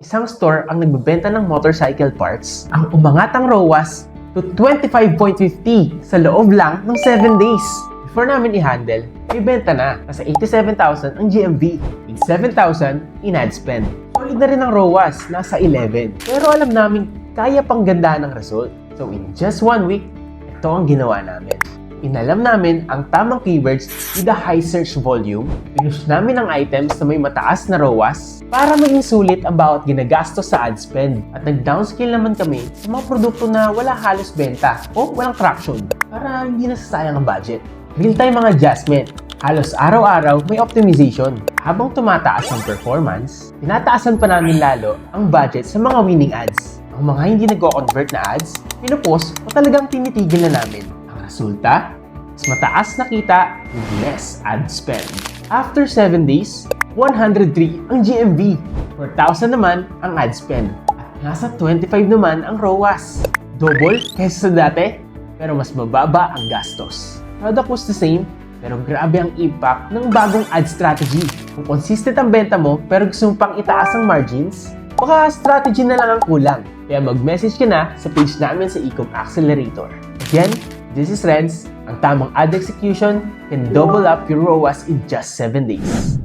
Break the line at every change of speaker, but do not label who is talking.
isang store ang nagbebenta ng motorcycle parts, ang umangat ang ROAS to 25.50 sa loob lang ng 7 days. Before namin i-handle, may benta na. Nasa 87,000 ang GMV with 7,000 in ad spend. Solid na rin ang ROAS, nasa 11. Pero alam namin, kaya pang gandaan ng result. So in just 1 week, ito ang ginawa namin. Inalam namin ang tamang keywords with a high search volume. Pinush namin ang items na may mataas na ROAS para maging sulit ang bawat ginagastos sa ad spend. At nag-downscale naman kami sa mga produkto na wala halos benta o walang traction para hindi nasasayang ang budget. Real-time mga adjustment. Halos araw-araw may optimization. Habang tumataas ang performance, tinataasan pa namin lalo ang budget sa mga winning ads. Ang mga hindi nag-convert na ads, pinupost o talagang tinitigil na namin. Resulta, mas mataas na kita with less ad spend. After 7 days, 103 ang GMV, 4,000 naman ang ad spend, at nasa 25 naman ang ROAS. Double kaysa sa dati, pero mas mababa ang gastos. Product was the same, pero grabe ang impact ng bagong ad strategy. Kung consistent ang benta mo pero gusto mo pang itaas ang margins, baka strategy na lang ang kulang. Kaya mag-message ka na sa page namin sa Ecom Accelerator. Again, this is Renz. Ang tamang ad execution can double up your ROAS in just 7 days.